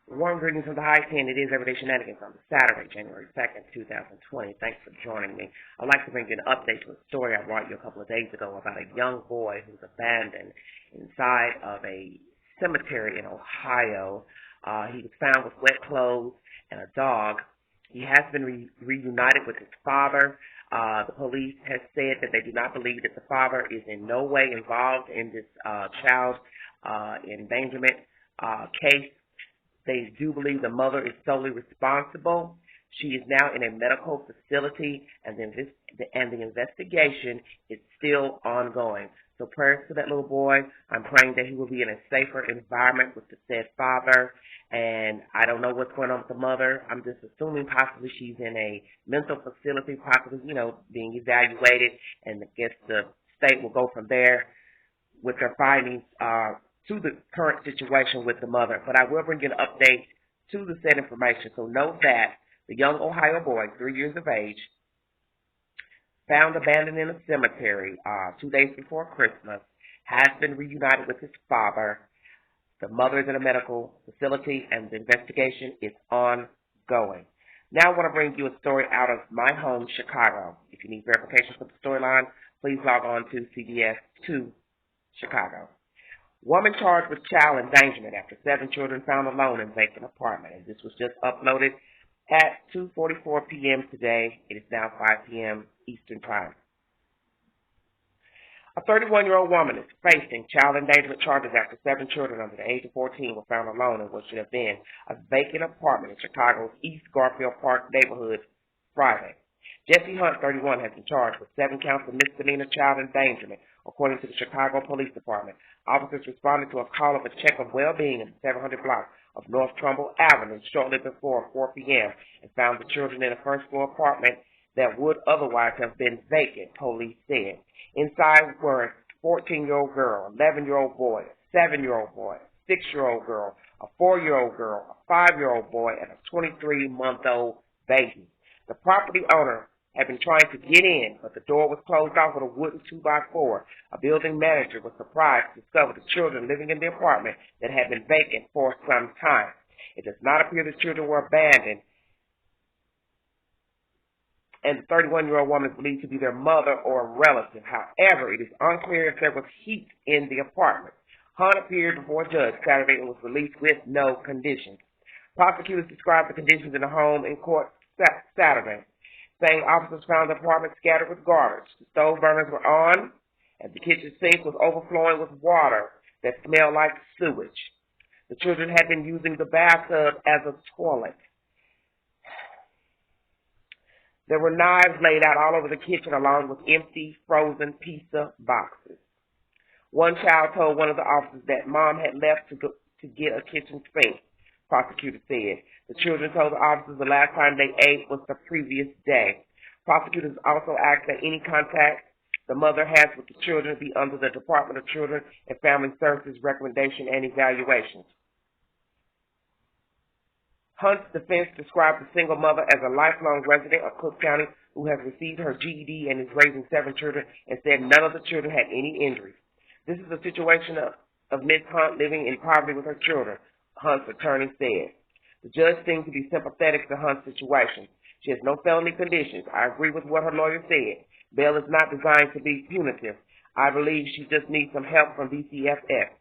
Warm greetings from the high 10. It is Everyday Shenanigans on Saturday, January 2nd, 2020. Thanks for joining me. I'd like to bring you an update to a story I brought you a couple of days ago about a young boy who's abandoned inside of a cemetery in Ohio. He was found with wet clothes and a dog. He has been reunited with his father. The police has said that they do not believe that the father is in no way involved in this child endangerment case. They do believe the mother is solely responsible. She is now in a medical facility, and the investigation is still ongoing. So prayers to that little boy. I'm praying that he will be in a safer environment with the said father. And I don't know what's going on with the mother. I'm just assuming possibly she's in a mental facility, possibly, being evaluated. And I guess the state will go from there with their findings to the current situation with the mother. But I will bring you an update to the said information. So note that the young Ohio boy, 3 years of age, found abandoned in a cemetery 2 days before Christmas, has been reunited with his father. The mother is in a medical facility, and the investigation is ongoing. Now I want to bring you a story out of my home, Chicago. If you need verification for the storyline, please log on to CBS 2 Chicago. Woman charged with child endangerment after 7 children found alone in vacant apartment. And this was just uploaded at 2:44 p.m. today. It is now 5 p.m. Eastern Time. A 31-year-old woman is facing child endangerment charges after 7 children under the age of 14 were found alone in what should have been a vacant apartment in Chicago's East Garfield Park neighborhood Friday. Jesse Hunt, 31, has been charged with 7 counts of misdemeanor child endangerment, according to the Chicago Police Department. Officers responded to a call of a check of well-being in the 700 block of North Trumbull Avenue shortly before 4 p.m. and found the children in a first-floor apartment that would otherwise have been vacant, police said. Inside were a 14-year-old girl, 11-year-old boy, a 7-year-old boy, a 6-year-old girl, a 4-year-old girl, a 5-year-old boy, and a 23-month-old baby. The property owner had been trying to get in, but the door was closed off with a wooden 2x4. A building manager was surprised to discover the children living in the apartment that had been vacant for some time. It does not appear the children were abandoned, and the 31-year-old woman is believed to be their mother or a relative. However, it is unclear if there was heat in the apartment. Hunt appeared before a judge Saturday and was released with no conditions. Prosecutors described the conditions in the home in court Saturday, saying officers found the apartment scattered with garbage. The stove burners were on, and the kitchen sink was overflowing with water that smelled like sewage. The children had been using the bathtub as a toilet. There were knives laid out all over the kitchen along with empty, frozen pizza boxes. One child told one of the officers that mom had left to get a kitchen sink, prosecutor said. The children told the officers the last time they ate was the previous day. Prosecutors also asked that any contact the mother has with the children be under the Department of Children and Family Services recommendation and evaluations. Hunt's defense described the single mother as a lifelong resident of Cook County who has received her GED and is raising 7 children, and said none of the children had any injuries. This is a situation of Ms. Hunt living in poverty with her children, Hunt's attorney said. The judge seemed to be sympathetic to Hunt's situation. She has no felony conditions. I agree with what her lawyer said. Bail is not designed to be punitive. I believe she just needs some help from DCFS.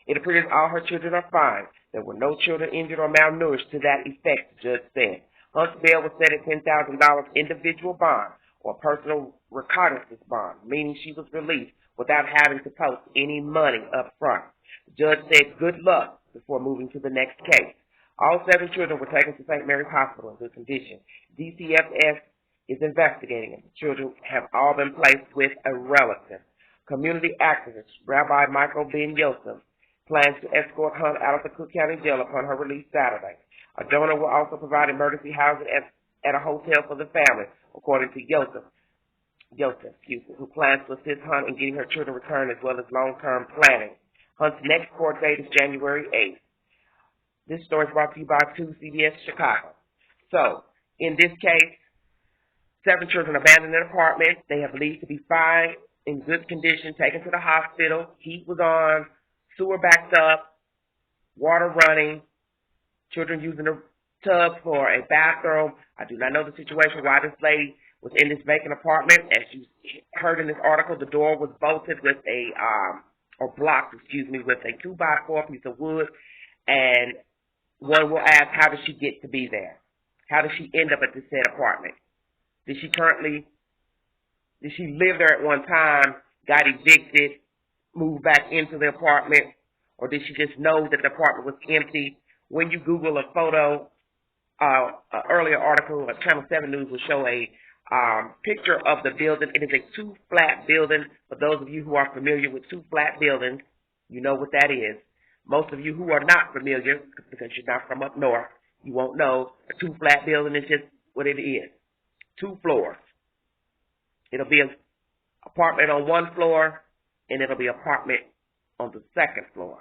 It appears all her children are fine. There were no children injured or malnourished to that effect, the judge said. Hunt's bail was set at $10,000 individual bond or personal recognizance bond, meaning she was released without having to post any money up front. The judge said good luck before moving to the next case. All 7 children were taken to St. Mary's Hospital in good condition. DCFS is investigating, and the children have all been placed with a relative. Community activist Rabbi Michael Ben Yosef plans to escort Hunt out of the Cook County Jail upon her release Saturday. A donor will also provide emergency housing at a hotel for the family, according to Yosef, who plans to assist Hunt in getting her children returned as well as long-term planning. Hunt's next court date is January 8th. This story is brought to you by 2 CBS Chicago. So, in this case, 7 children abandoned an apartment. They have believed to be fine, in good condition, taken to the hospital. Heat was on, sewer backed up, water running, children using the tub for a bathroom. I do not know the situation why this lady was in this vacant apartment. As you heard in this article, the door was bolted with or blocked, with a 2x4 piece of wood. And one will ask, how did she get to be there? How did she end up at this said apartment? Did she live there at one time, got evicted, moved back into the apartment, or did she just know that the apartment was empty? When you Google a photo, an earlier article at Channel 7 News will show a picture of the building. It is a 2-flat building. For those of you who are familiar with 2-flat buildings, you know what that is. Most of you who are not familiar, because you're not from up north, you won't know. A 2-flat building is just what it is. 2 floors. It'll be an apartment on one floor, and it'll be an apartment on the second floor.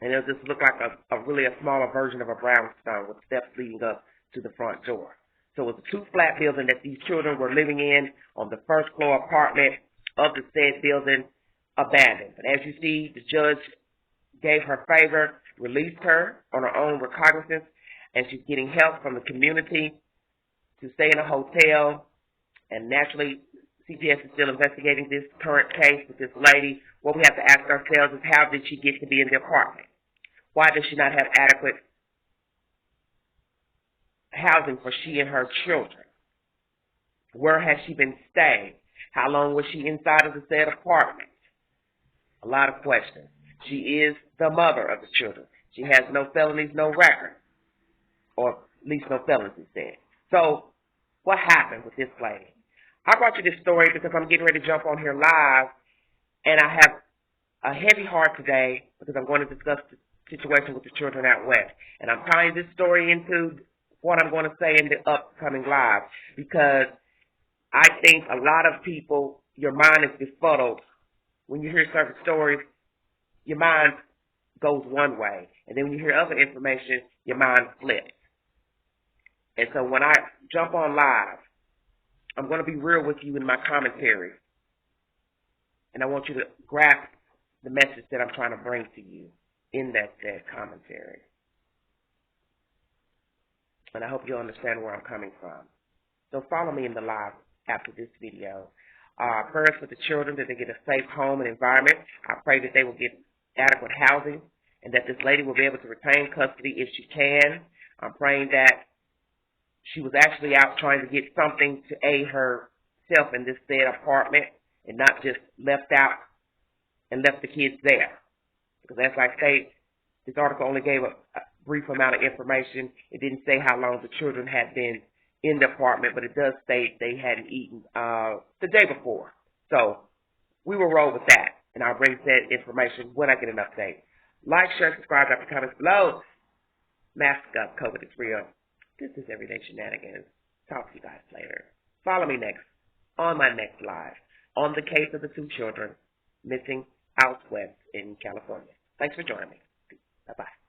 And it'll just look like a smaller version of a brownstone with steps leading up to the front door. So it's a 2-flat building that these children were living in on the first floor apartment of the said building, abandoned. But as you see, the judge gave her favor, released her on her own recognizance, and she's getting help from the community to stay in a hotel. And naturally, CPS is still investigating this current case with this lady. What we have to ask ourselves is, how did she get to be in the apartment? Why does she not have adequate housing for she and her children? Where has she been staying? How long was she inside of the said apartment? A lot of questions. She is the mother of the children. She has no felonies, no record, or at least no felonies, it said. So what happened with this lady? I brought you this story because I'm getting ready to jump on here live, and I have a heavy heart today because I'm going to discuss the situation with the children out west. And I'm tying this story into what I'm going to say in the upcoming live, because I think a lot of people, your mind is befuddled. When you hear certain stories, your mind goes one way, and then when you hear other information, your mind flips. And so when I jump on live, I'm going to be real with you in my commentary, and I want you to grasp the message that I'm trying to bring to you in that said commentary. And I hope you'll understand where I'm coming from. So follow me in the live after this video. Prayers for the children, that they get a safe home and environment. I pray that they will get adequate housing, and that this lady will be able to retain custody if she can. I'm praying that she was actually out trying to get something to aid herself in this said apartment, and not just left out and left the kids there. Because as I say, this article only gave a brief amount of information. It didn't say how long the children had been in the apartment, but it does state they hadn't eaten the day before. So we will roll with that, and I'll bring that information when I get an update. Like, share, subscribe, drop your comments below. Mask up, COVID is real. This is Everyday Shenanigans. Talk to you guys later. Follow me next on my next live on the case of the 2 children missing out west in California. Thanks for joining me. Bye-bye.